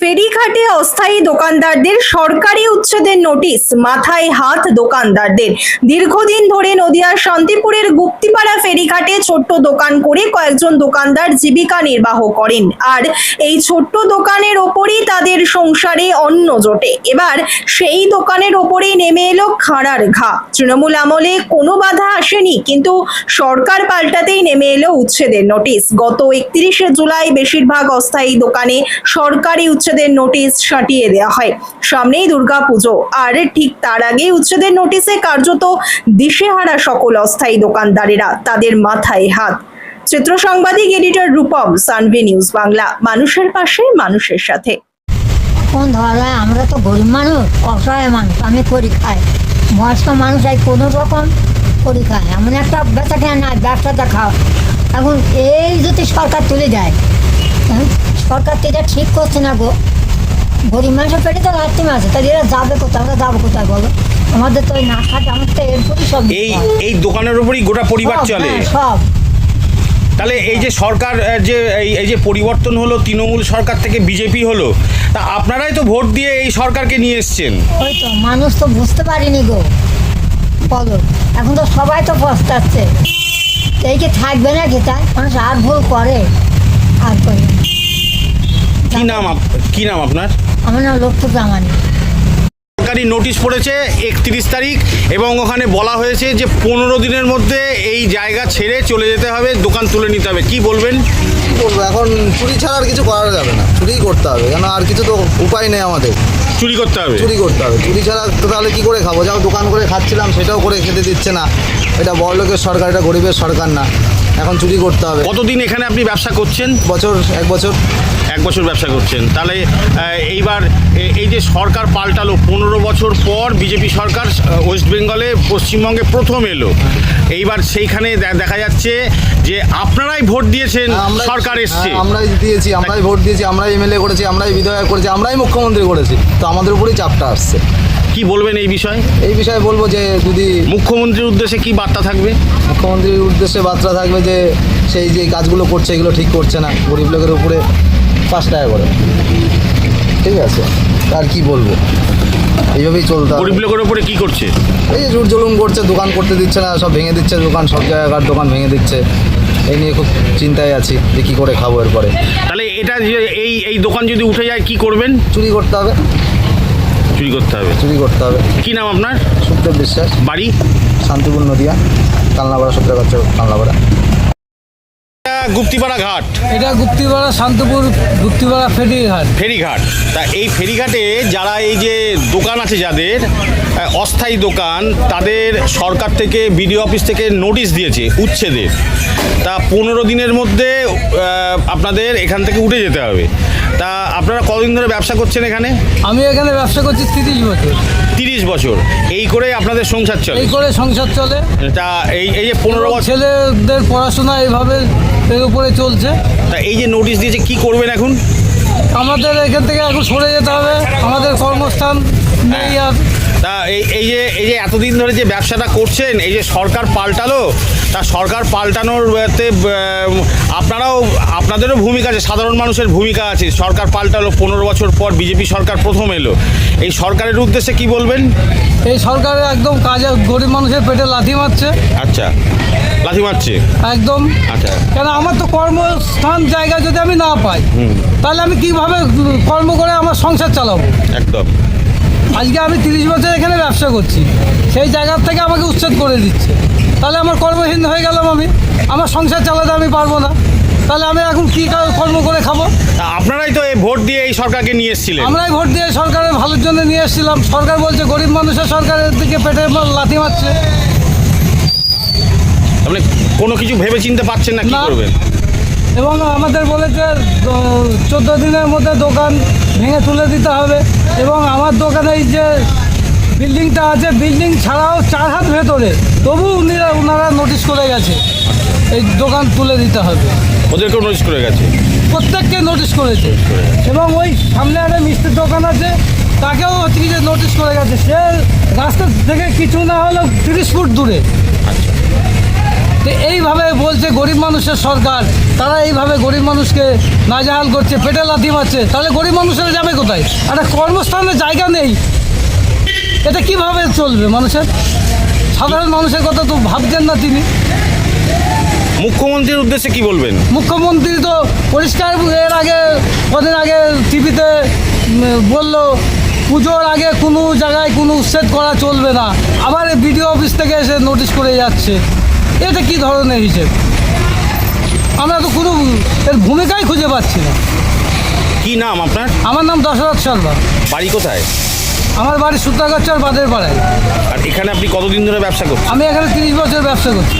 ফেরিঘাটে অস্থায়ী দোকানদারদের সরকারি উচ্ছেদের নোটিশ, মাথায় হাত দোকানদারদের। দীর্ঘদিন ধরে নদিয়ার শান্তিপুরের গুপ্তিপাড়া ফেরিঘাটে ছোট্ট দোকান করে কয়েকজন দোকানদার জীবিকা নির্বাহ করেন, আর এই ছোট্ট দোকানের ওপরই তাদের সংসারে অন্ন জোটে। এবার সেই দোকানের ওপরেই নেমে এলো খাঁড়ার ঘা। তৃণমূল আমলে কোনো বাধা আসেনি, কিন্তু সরকার পাল্টাতেই নেমে এলো উচ্ছেদের নোটিশ। গত 31শে জুলাই বেশিরভাগ অস্থায়ী দোকানে সরকারি উচ্ছেদের নোটিশ সাঁটিয়ে দেওয়া হয়। সামনেই দুর্গাপুজো, আর ঠিক তার আগেই উচ্ছেদের নোটিশে কার্যত দিশেহারা সকল অস্থায়ী দোকানদারেরা, তাদের মাথায় হাত। চিত্র সাংবাদিক এডিটর রূপম, সানভি নিউজ বাংলা, মানুষের পাশে মানুষের সাথে। কোন ধরা, আমরা তো গরিব মানুষ, অসহায় মানুষ, আমি করি খাই। বয়স্ক মানুষ এই কোনো রকম করি খায়, এমন একটা বেচা কেনা নাই, ব্যবসাটা খাও। এখন এই যদি সরকার তুলে দেয়, সরকার তো এটা ঠিক করছে না গো। গরিব মানুষের পেটে তো লাঠি আছে, তাহলে এরা যাবে কোথায়, আমরা যাবো কোথায় বলো? আমাদের তো ওই না খাটে, আমার তো এরপরই সব এই দোকানের উপরই গোটা পরিবার চলে সব। তাহলে এই যে সরকার এই যে পরিবর্তন হলো, তৃণমূল সরকার থেকে বিজেপি হলো, তা আপনারাই তো ভোট দিয়ে এই সরকারকে নিয়ে এসছেন। ওই তো মানুষ তো বুঝতে পারিনি গো, বলো। এখন তো সবাই তো পস্তাচ্ছে, এই যে থাকবে না কি, তাই মানুষ আর ভুল করে আর করে। কি নাম আপনার? আমার নাম লক্ষ্য জামানি। সরকারি নোটিশ পড়েছে 31 তারিখ, এবং ওখানে বলা হয়েছে যে 15 দিনের মধ্যে এই জায়গা ছেড়ে চলে যেতে হবে, দোকান তুলে নিতে হবে। কি বলবেন? বলবো, এখন চুরি ছাড়া আর কিছু করা যাবে না, চুরিই করতে হবে, কেন আর কিছু তো উপায় নেই আমাদের। চুরি করতে হবে, চুরি করতে হবে, চুরি ছাড়া তাহলে কি করে খাবো? যাও দোকান করে খাচ্ছিলাম, সেটাও করে খেতে দিচ্ছে না। এটা বড়লোকের সরকার, এটা গরিবের সরকার না। এখন চুরি করতে হবে। কতদিন এখানে আপনি ব্যবসা করছেন? এক বছর। 1 বছর ব্যবসা করছেন। তাহলে এইবার এই যে সরকার পাল্টালো, 15 বছর পর বিজেপি সরকার ওয়েস্ট বেঙ্গলে, পশ্চিমবঙ্গে প্রথম এলো। এইবার সেইখানে দেখা যাচ্ছে যে আপনারাই ভোট দিয়েছেন, সরকার এসছে। আমরাই দিয়েছি, আমরাই ভোট দিয়েছি, আমরাই এমএলএ করেছি, আমরাই বিধায়ক করেছি, আমরাই মুখ্যমন্ত্রী করেছি, তো আমাদের উপরেই চাপটা আসছে। কি বলবেন এই বিষয়ে? এই বিষয়ে বলবো যে যদি মুখ্যমন্ত্রীর উদ্দেশ্যে কি বার্তা থাকবে? মুখ্যমন্ত্রীর উদ্দেশ্যে বার্তা থাকবে যে সেই যে কাজগুলো করছে এগুলো ঠিক করছে না, গরিব লোকের উপরে 5 টাকা করে। ঠিক আছে, আর কি বলবো, এইভাবেই চলতে হবে। গরিব লোকের উপরে কি করছে? এই যে জুট জুলুম করছে, দোকান করতে দিচ্ছে না, সব ভেঙে দিচ্ছে দোকান, সব জায়গার দোকান ভেঙে দিচ্ছে। এই নিয়ে খুব চিন্তায় আছি যে কী করে খাবো এরপরে। তাহলে এটা যে এই দোকান যদি উঠে যায় কি করবেন? চুরি করতে হবে, চুরি করতে হবে। চুরি করতে হবে। কি নাম আপনার? সুখদেব বিশ্বাস, বাড়ি শান্তিপুর, নদিয়া, কালনাপাড়া, সূত্রাগচ্ছ, কালনাপাড়া। গুপ্তিপাড়া ঘাট, এটা গুপ্তিপাড়া, শান্তিপুর গুপ্তিপাড়া ফেরিঘাট। তা এই ফেরিঘাটে যারা এই যে দোকান আছে, যাদের অস্থায়ী দোকান, তাদের সরকার থেকে, বিডিও অফিস থেকে নোটিশ দিয়েছে উচ্ছেদের। তা 15 দিনের মধ্যে আপনাদের এখান থেকে উঠে যেতে হবে। তা আপনারা কতদিন ধরে ব্যবসা করছেন এখানে? আমি এখানে ব্যবসা করছি 30 বছর। 30 বছর এই করে আপনাদের সংসার চলে? এই করে সংসার চলে। তা এই যে 15 বছর ছেলেদের পড়াশোনা এইভাবে এর উপরে চলছে। তা এই যে নোটিশ দিয়েছে, কি করবেন এখন? আমাদের এখান থেকে এখন সরে যেতে হবে, আমাদের কর্মস্থান নেই আর। তা এই যে এতদিন ধরে যে ব্যবসাটা করছেন, এই যে সরকার পাল্টালো, তা সরকার পাল্টানোর আপনাদেরও ভূমিকা আছে, সাধারণ মানুষের ভূমিকা আছে। সরকার পাল্টালো, 15 বছর পর বিজেপি সরকার প্রথম এলো। এই সরকারের উদ্দেশ্যে কি বলবেন? এই সরকার একদম কাজে গরিব মানুষের পেটে লাথি মারছে। আচ্ছা, লাথি মারছে একদম। আচ্ছা, কেন আমার তো কর্মস্থান জায়গা যদি আমি না পাই, তাহলে আমি কিভাবে কর্ম করে আমার সংসার চালাবো? একদম। আজকে আমি 30 বছর এখানে ব্যবসা করছি, সেই জায়গার থেকে আমাকে উচ্ছেদ করে দিচ্ছে, তাহলে আমার কর্মহীন হয়ে গেলাম। আমার সংসার চালাতে আমি পারবো না, তাহলে আমি এখন কী কর্ম করে খাবো? আপনারাই তো এই ভোট দিয়ে এই সরকারকে নিয়ে এসেছিলেন। আমরাই ভোট দিয়ে সরকারের ভালোর জন্য নিয়ে এসেছিলাম। সরকার বলছে গরিব মানুষের সরকারের দিকে পেটে লাথি মারছে। আপনি কোনো কিছু ভেবে চিনতে পারছেন না, কি করবেন? এবং আমাদের বলেছে 14 দিনের মধ্যে দোকান ভেঙে তুলে দিতে হবে। এবং আমার দোকানে এই যে বিল্ডিংটা আছে, বিল্ডিং ছাড়াও 4 হাত ভেতরে, তবু ওনারা নোটিশ করে গেছে এই দোকান তুলে দিতে হবে। ওদেরকেও নোটিশ করে গেছে? প্রত্যেককে নোটিশ করেছে। এবং ওই সামনে একটা মিষ্টির দোকান আছে, তাকেও হচ্ছে যে নোটিশ করে গেছে। সে রাস্তা থেকে কিছু না হলেও 30 ফুট দূরে। তো এইভাবে বলছে গরিব মানুষের সরকার, তারা এইভাবে গরিব মানুষকে নাজেহাল করছে, পেটে লাথি মারছে, তাহলে গরিব মানুষেরা যাবে কোথায়? একটা কর্মস্থানের জায়গা নেই, এটা কিভাবে চলবে মানুষের? সাধারণ মানুষের কথা তো ভাবছেন না তিনি। মুখ্যমন্ত্রীর উদ্দেশ্যে কি বলবেন? মুখ্যমন্ত্রী তো পরিষ্কার এর আগে কদিন আগে টিভিতে বললো পুজোর আগে কোনো জায়গায় কোনো উচ্ছেদ করা চলবে না, আবার বিডিও অফিস থেকে এসে নোটিশ করে যাচ্ছে। এটা কি ধরনের হিসেব? আমরা তো কোনো এর ভূমিকাই খুঁজে পাচ্ছি না। কি নাম আপনার? আমার নাম দশরথ শর্মা। বাড়ি কোথায়? আমার বাড়ি সূত্রাগাছার বাদের পাড়ায়। আর এখানে আপনি কতদিন ধরে ব্যবসা করছেন? আমি এখানে 30 বছর ব্যবসা করছি।